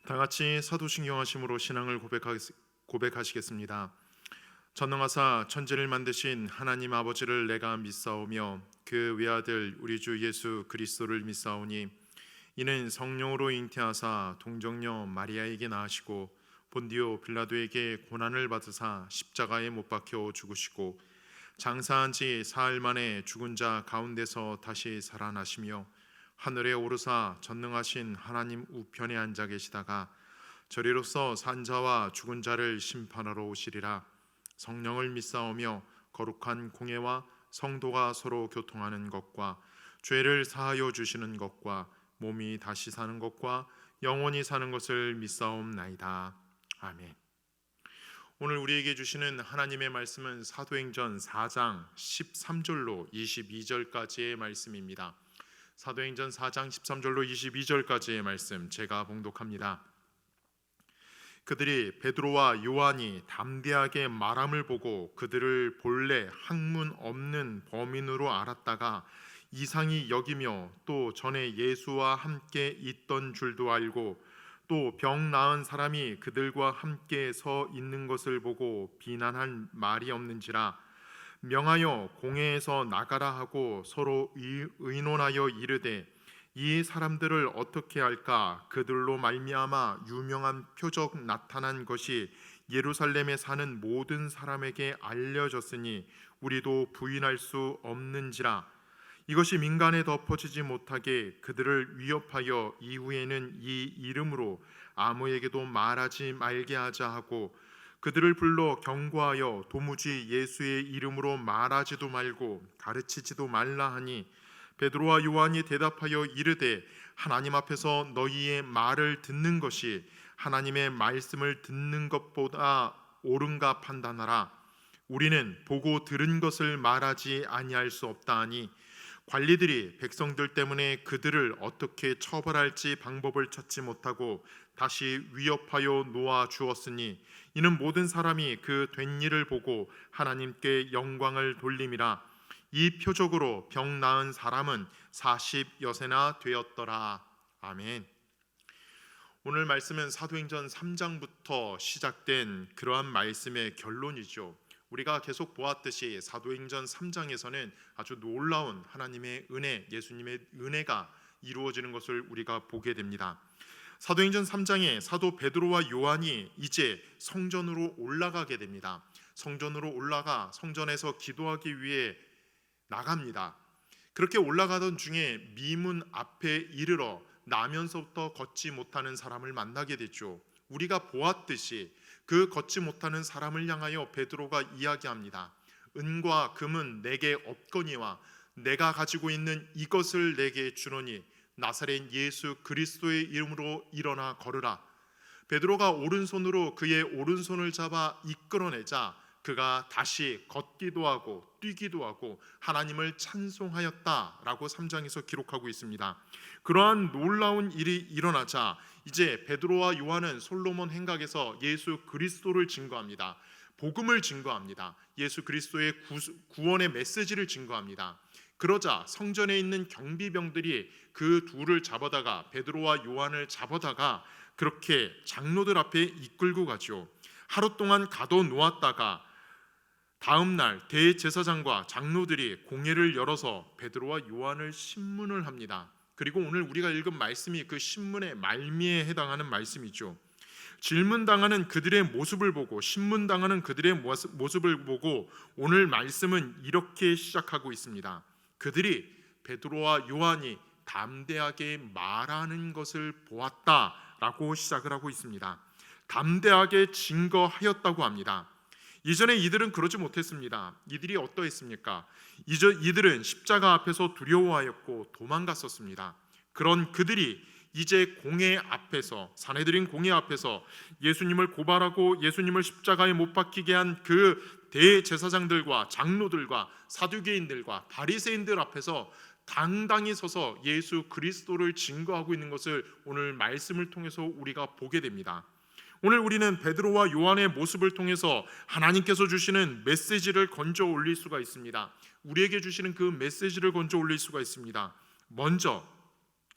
다 같이 사도신경하심으로 신앙을 고백하시겠습니다. 전능하사 천지를 만드신 하나님 아버지를 내가 믿사오며 그 외아들 우리 주 예수 그리스도를 믿사오니 이는 성령으로 잉태하사 동정녀 마리아에게 낳으시고 본디오 빌라도에게 고난을 받으사 십자가에 못 박혀 죽으시고 장사한 지 사흘 만에 죽은 자 가운데서 다시 살아나시며 하늘에 오르사 전능하신 하나님 우편에 앉아 계시다가 저리로서 산자와 죽은 자를 심판하러 오시리라. 성령을 믿사오며 거룩한 공예와 성도가 서로 교통하는 것과 죄를 사하여 주시는 것과 몸이 다시 사는 것과 영원히 사는 것을 믿사옵나이다. 아멘. 오늘 우리에게 주시는 하나님의 말씀은 사도행전 4장 13절로 22절까지의 말씀입니다. 사도행전 4장 13절로 22절까지의 말씀 제가 봉독합니다. 그들이 베드로와 요한이 담대하게 말함을 보고 그들을 본래 학문 없는 범인으로 알았다가 이상히 여기며 또 전에 예수와 함께 있던 줄도 알고 또 병 나은 사람이 그들과 함께 서 있는 것을 보고 비난할 말이 없는지라 명하여 공회에서 나가라 하고 서로 의논하여 이르되 이 사람들을 어떻게 할까? 그들로 말미암아 유명한 표적 나타난 것이 예루살렘에 사는 모든 사람에게 알려졌으니 우리도 부인할 수 없는지라. 이것이 민간에 덮어지지 못하게 그들을 위협하여 이후에는 이 이름으로 아무에게도 말하지 말게 하자 하고 그들을 불러 경고하여 도무지 예수의 이름으로 말하지도 말고 가르치지도 말라 하니 베드로와 요한이 대답하여 이르되 하나님 앞에서 너희의 말을 듣는 것이 하나님의 말씀을 듣는 것보다 옳은가 판단하라. 우리는 보고 들은 것을 말하지 아니할 수 없다 하니 관리들이 백성들 때문에 그들을 어떻게 처벌할지 방법을 찾지 못하고 다시 위협하여 놓아 주었으니 이는 모든 사람이 그 된 일을 보고 하나님께 영광을 돌림이라. 이 표적으로 병 나은 사람은 40여세나 되었더라. 아멘. 오늘 말씀은 사도행전 3장부터 시작된 그러한 말씀의 결론이죠. 우리가 계속 보았듯이 사도행전 3장에서는 아주 놀라운 하나님의 은혜, 예수님의 은혜가 이루어지는 것을 우리가 보게 됩니다. 사도행전 3장에 사도 베드로와 요한이 이제 성전으로 올라가게 됩니다. 성전으로 올라가 성전에서 기도하기 위해 나갑니다. 그렇게 올라가던 중에 미문 앞에 이르러 나면서부터 걷지 못하는 사람을 만나게 되죠. 우리가 보았듯이 그 걷지 못하는 사람을 향하여 베드로가 이야기합니다. 은과 금은 내게 없거니와 내가 가지고 있는 이것을 내게 주노니 나사렛 예수 그리스도의 이름으로 일어나 걸으라. 베드로가 오른손으로 그의 오른손을 잡아 이끌어내자 그가 다시 걷기도 하고 뛰기도 하고 하나님을 찬송하였다라고 3장에서 기록하고 있습니다. 그러한 놀라운 일이 일어나자 이제 베드로와 요한은 솔로몬 행각에서 예수 그리스도를 증거합니다. 복음을 증거합니다. 예수 그리스도의 구원의 메시지를 증거합니다. 그러자 성전에 있는 경비병들이 그 둘을 잡아다가 베드로와 요한을 잡아다가 그렇게 장로들 앞에 이끌고 가죠. 하루 동안 가둬 놓았다가 다음 날 대제사장과 장로들이 공회를 열어서 베드로와 요한을 신문을 합니다. 그리고 오늘 우리가 읽은 말씀이 그 신문의 말미에 해당하는 말씀이죠. 질문당하는 그들의 모습을 보고 신문당하는 그들의 모습을 보고 오늘 말씀은 이렇게 시작하고 있습니다. 그들이 베드로와 요한이 담대하게 말하는 것을 보았다라고 시작을 하고 있습니다. 담대하게 증거하였다고 합니다. 이전에 이들은 그러지 못했습니다. 이들이 어떠했습니까? 이들은 십자가 앞에서 두려워하였고 도망갔었습니다. 그런 그들이 이제 공회 앞에서, 사내들인 공회 앞에서 예수님을 고발하고 예수님을 십자가에 못 박히게 한 그 대제사장들과 장로들과 사두개인들과 바리새인들 앞에서 당당히 서서 예수 그리스도를 증거하고 있는 것을 오늘 말씀을 통해서 우리가 보게 됩니다. 오늘 우리는 베드로와 요한의 모습을 통해서 하나님께서 주시는 메시지를 건져 올릴 수가 있습니다. 우리에게 주시는 그 메시지를 건져 올릴 수가 있습니다. 먼저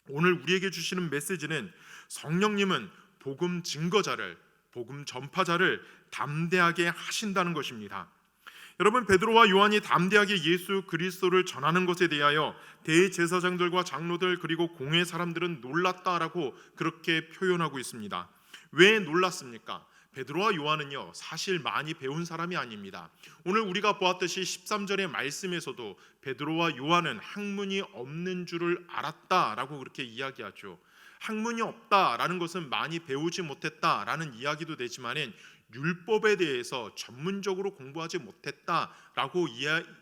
오늘 우리에게 주시는 메시지는 성령님은 복음 증거자를, 복음 전파자를 담대하게 하신다는 것입니다. 여러분, 베드로와 요한이 담대하게 예수 그리스도를 전하는 것에 대하여 대제사장들과 장로들 그리고 공회 사람들은 놀랐다라고 그렇게 표현하고 있습니다. 왜 놀랐습니까? 베드로와 요한은요, 사실 많이 배운 사람이 아닙니다. 오늘 우리가 보았듯이 13절의 말씀에서도 베드로와 요한은 학문이 없는 줄을 알았다라고 그렇게 이야기하죠. 학문이 없다라는 것은 많이 배우지 못했다라는 이야기도 되지만은 율법에 대해서 전문적으로 공부하지 못했다라고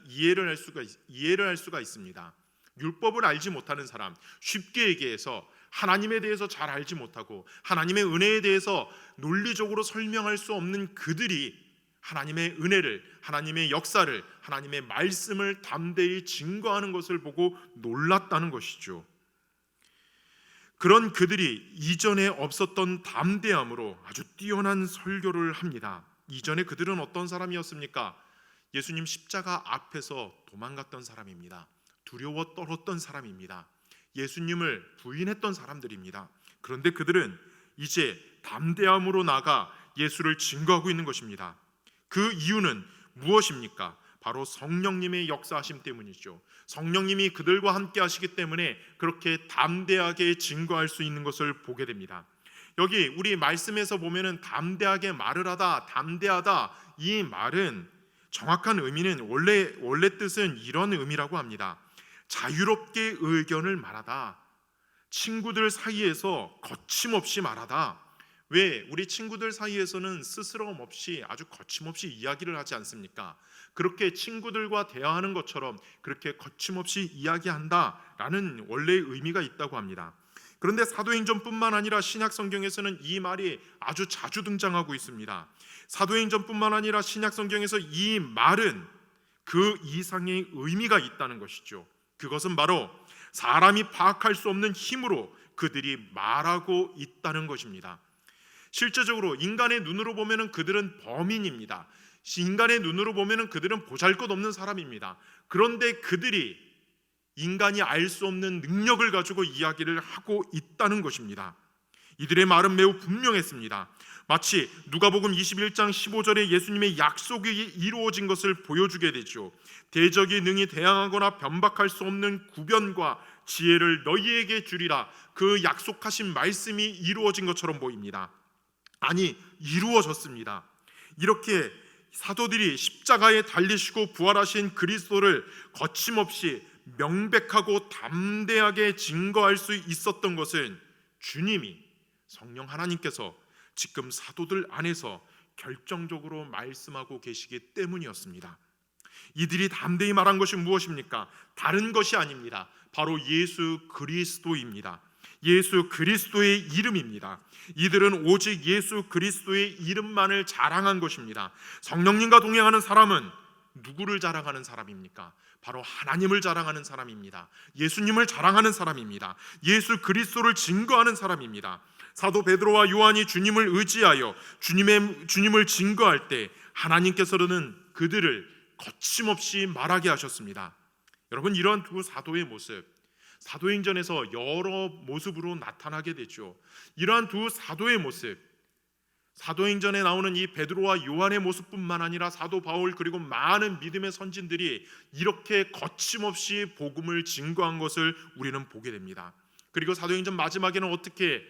이해를 할 수가 있습니다. 율법을 알지 못하는 사람, 쉽게 얘기해서 하나님에 대해서 잘 알지 못하고 하나님의 은혜에 대해서 논리적으로 설명할 수 없는 그들이 하나님의 은혜를, 하나님의 역사를, 하나님의 말씀을 담대히 증거하는 것을 보고 놀랐다는 것이죠. 그런 그들이 이전에 없었던 담대함으로 아주 뛰어난 설교를 합니다. 이전에 그들은 어떤 사람이었습니까? 예수님 십자가 앞에서 도망갔던 사람입니다. 두려워 떨었던 사람입니다. 예수님을 부인했던 사람들입니다. 그런데 그들은 이제 담대함으로 나가 예수를 증거하고 있는 것입니다. 그 이유는 무엇입니까? 바로 성령님의 역사하심 때문이죠. 성령님이 그들과 함께 하시기 때문에 그렇게 담대하게 증거할 수 있는 것을 보게 됩니다. 여기 우리 말씀에서 보면은 담대하게 말을 하다, 담대하다, 이 말은 정확한 의미는 원래 뜻은 이런 의미라고 합니다. 자유롭게 의견을 말하다, 친구들 사이에서 거침없이 말하다. 왜 우리 친구들 사이에서는 스스럼 없이 아주 거침없이 이야기를 하지 않습니까? 그렇게 친구들과 대화하는 것처럼 그렇게 거침없이 이야기한다라는 원래의 의미가 있다고 합니다. 그런데 사도행전뿐만 아니라 신약 성경에서는 이 말이 아주 자주 등장하고 있습니다. 사도행전뿐만 아니라 신약 성경에서 이 말은 그 이상의 의미가 있다는 것이죠. 그것은 바로 사람이 파악할 수 없는 힘으로 그들이 말하고 있다는 것입니다. 실제적으로 인간의 눈으로 보면은 그들은 범인입니다. 인간의 눈으로 보면은 그들은 보잘것없는 사람입니다. 그런데 그들이 인간이 알 수 없는 능력을 가지고 이야기를 하고 있다는 것입니다. 이들의 말은 매우 분명했습니다. 마치 누가복음 21장 15절에 예수님의 약속이 이루어진 것을 보여주게 되죠. 대적이 능히 대항하거나 변박할 수 없는 구변과 지혜를 너희에게 주리라. 그 약속하신 말씀이 이루어진 것처럼 보입니다. 아니, 이루어졌습니다. 이렇게 사도들이 십자가에 달리시고 부활하신 그리스도를 거침없이 명백하고 담대하게 증거할 수 있었던 것은 주님이, 성령 하나님께서 지금 사도들 안에서 결정적으로 말씀하고 계시기 때문이었습니다. 이들이 담대히 말한 것이 무엇입니까? 다른 것이 아닙니다. 바로 예수 그리스도입니다. 예수 그리스도의 이름입니다. 이들은 오직 예수 그리스도의 이름만을 자랑한 것입니다. 성령님과 동행하는 사람은 누구를 자랑하는 사람입니까? 바로 하나님을 자랑하는 사람입니다. 예수님을 자랑하는 사람입니다. 예수 그리스도를 증거하는 사람입니다. 사도 베드로와 요한이 주님을 의지하여 주님을 증거할 때 하나님께서는 그들을 거침없이 말하게 하셨습니다. 여러분, 이러한 두 사도의 모습, 사도행전에서 여러 모습으로 나타나게 되죠. 이러한 두 사도의 모습, 사도행전에 나오는 이 베드로와 요한의 모습뿐만 아니라 사도 바울 그리고 많은 믿음의 선진들이 이렇게 거침없이 복음을 증거한 것을 우리는 보게 됩니다. 그리고 사도행전 마지막에는 어떻게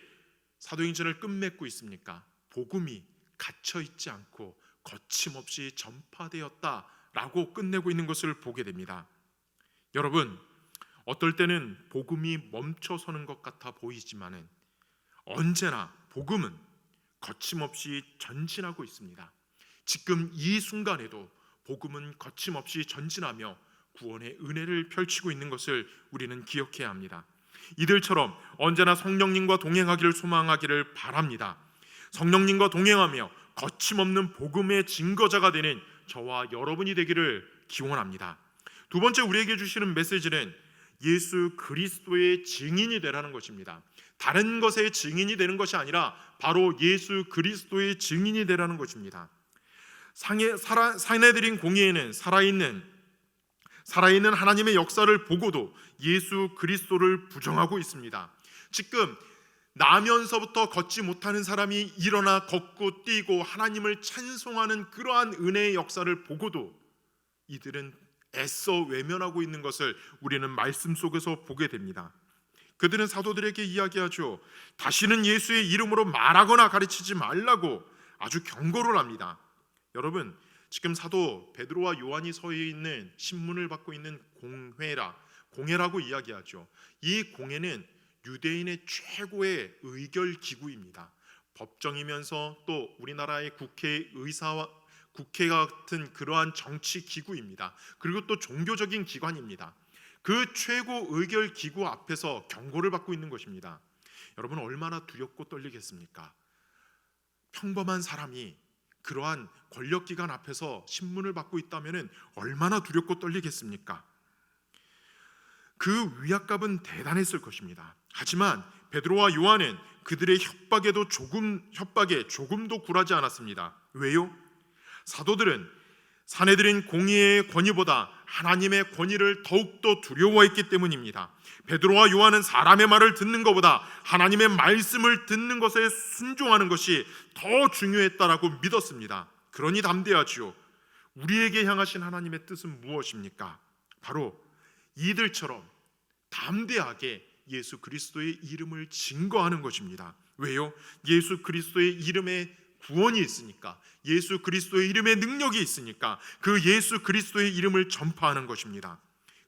사도행전을 끝맺고 있습니까? 복음이 갇혀 있지 않고 거침없이 전파되었다라고 끝내고 있는 것을 보게 됩니다. 여러분, 어떨 때는 복음이 멈춰서는 것 같아 보이지만은 언제나 복음은 거침없이 전진하고 있습니다. 지금 이 순간에도 복음은 거침없이 전진하며 구원의 은혜를 펼치고 있는 것을 우리는 기억해야 합니다. 이들처럼 언제나 성령님과 동행하기를 소망하기를 바랍니다. 성령님과 동행하며 거침없는 복음의 증거자가 되는 저와 여러분이 되기를 기원합니다. 두 번째 우리에게 주시는 메시지는 예수 그리스도의 증인이 되라는 것입니다. 다른 것의 증인이 되는 것이 아니라 바로 예수 그리스도의 증인이 되라는 것입니다. 사내들인 공의회는 살아있는 하나님의 역사를 보고도 예수 그리스도를 부정하고 있습니다. 지금 나면서부터 걷지 못하는 사람이 일어나 걷고 뛰고 하나님을 찬송하는 그러한 은혜의 역사를 보고도 이들은 애써 외면하고 있는 것을 우리는 말씀 속에서 보게 됩니다. 그들은 사도들에게 이야기하죠. 다시는 예수의 이름으로 말하거나 가르치지 말라고 아주 경고를 합니다. 여러분, 지금 사도 베드로와 요한이 서 있는 신문을 받고 있는 공회라고 이야기하죠. 이 공회는 유대인의 최고의 의결 기구입니다. 법정이면서 또 우리나라의 국회 같은 그러한 정치 기구입니다. 그리고 또 종교적인 기관입니다. 그 최고 의결 기구 앞에서 경고를 받고 있는 것입니다. 여러분, 얼마나 두렵고 떨리겠습니까? 평범한 사람이 그러한 권력기관 앞에서 신문을 받고 있다면 얼마나 두렵고 떨리겠습니까? 그 위압감은 대단했을 것입니다. 하지만 베드로와 요한은 그들의 협박에 조금도 굴하지 않았습니다. 왜요? 사도들은 사내들인 공의의 권위보다 하나님의 권위를 더욱더 두려워했기 때문입니다. 베드로와 요한은 사람의 말을 듣는 것보다 하나님의 말씀을 듣는 것에 순종하는 것이 더 중요했다라고 믿었습니다. 그러니 담대하지요. 우리에게 향하신 하나님의 뜻은 무엇입니까? 바로 이들처럼 담대하게 예수 그리스도의 이름을 증거하는 것입니다. 왜요? 예수 그리스도의 이름에 구원이 있으니까, 예수 그리스도의 이름에 능력이 있으니까 그 예수 그리스도의 이름을 전파하는 것입니다.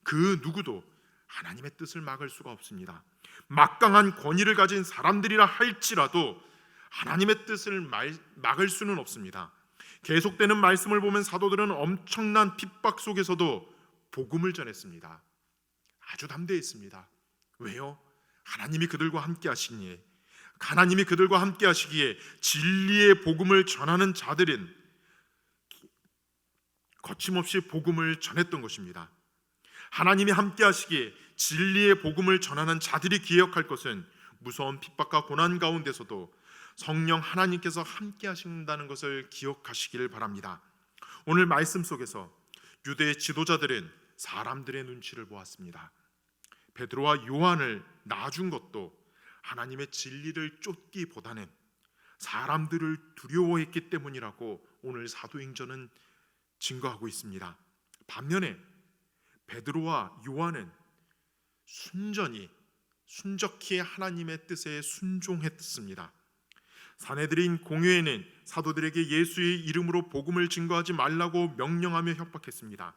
그 누구도 하나님의 뜻을 막을 수가 없습니다. 막강한 권위를 가진 사람들이라 할지라도 하나님의 뜻을 막을 수는 없습니다. 계속되는 말씀을 보면 사도들은 엄청난 핍박 속에서도 복음을 전했습니다. 아주 담대했습니다. 왜요? 하나님이 그들과 함께 하시기에, 하나님이 그들과 함께 하시기에 진리의 복음을 전하는 자들은 거침없이 복음을 전했던 것입니다. 하나님이 함께 하시기에 진리의 복음을 전하는 자들이 기억할 것은 무서운 핍박과 고난 가운데서도 성령 하나님께서 함께 하신다는 것을 기억하시기를 바랍니다. 오늘 말씀 속에서 유대 지도자들은 사람들의 눈치를 보았습니다. 베드로와 요한을 놔준 것도 하나님의 진리를 쫓기보다는 사람들을 두려워했기 때문이라고 오늘 사도행전은 증거하고 있습니다. 반면에 베드로와 요한은 순적히 하나님의 뜻에 순종했습니다. 사내들인 공회에는 사도들에게 예수의 이름으로 복음을 증거하지 말라고 명령하며 협박했습니다.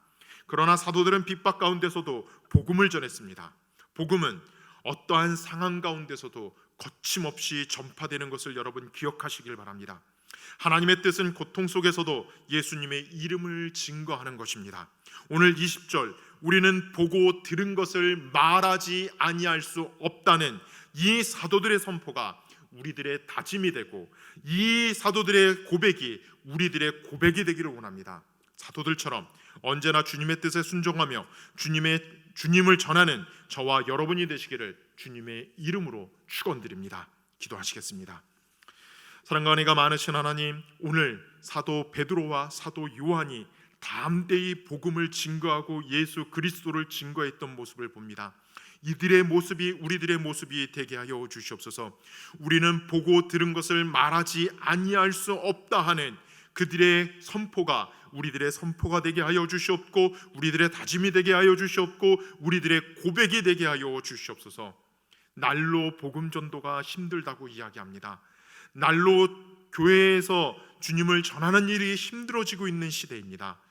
그러나 사도들은 핍박 가운데서도 복음을 전했습니다. 복음은 어떠한 상황 가운데서도 거침없이 전파되는 것을 여러분 기억하시길 바랍니다. 하나님의 뜻은 고통 속에서도 예수님의 이름을 증거하는 것입니다. 오늘 20절, 우리는 보고 들은 것을 말하지 아니할 수 없다는 이 사도들의 선포가 우리들의 다짐이 되고, 이 사도들의 고백이 우리들의 고백이 되기를 원합니다. 사도들처럼 언제나 주님의 뜻에 순종하며 주님을 전하는 저와 여러분이 되시기를 주님의 이름으로 축원드립니다. 기도하시겠습니다. 사랑과 은혜가 많으신 하나님, 오늘 사도 베드로와 사도 요한이 담대히 복음을 증거하고 예수 그리스도를 증거했던 모습을 봅니다. 이들의 모습이 우리들의 모습이 되게 하여 주시옵소서. 우리는 보고 들은 것을 말하지 아니할 수 없다 하는 그들의 선포가 우리들의 선포가 되게 하여 주시옵고, 우리들의 다짐이 되게 하여 주시옵고, 우리들의 고백이 되게 하여 주시옵소서. 날로 복음 전도가 힘들다고 이야기합니다. 날로 교회에서 주님을 전하는 일이 힘들어지고 있는 시대입니다.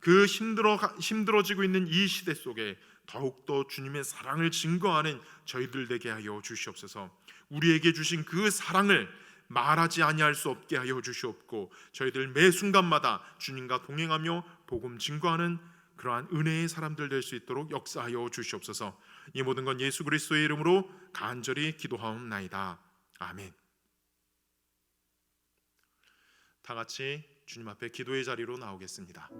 그 힘들어지고 있는 이 시대 속에 더욱더 주님의 사랑을 증거하는 저희들 되게 하여 주시옵소서. 우리에게 주신 그 사랑을 말하지 아니할 수 없게 하여 주시옵고, 저희들 매 순간마다 주님과 동행하며 복음 증거하는 그러한 은혜의 사람들 될 수 있도록 역사하여 주시옵소서. 이 모든 건 예수 그리스도의 이름으로 간절히 기도하옵나이다. 아멘. 다 같이 주님 앞에 기도의 자리로 나오겠습니다.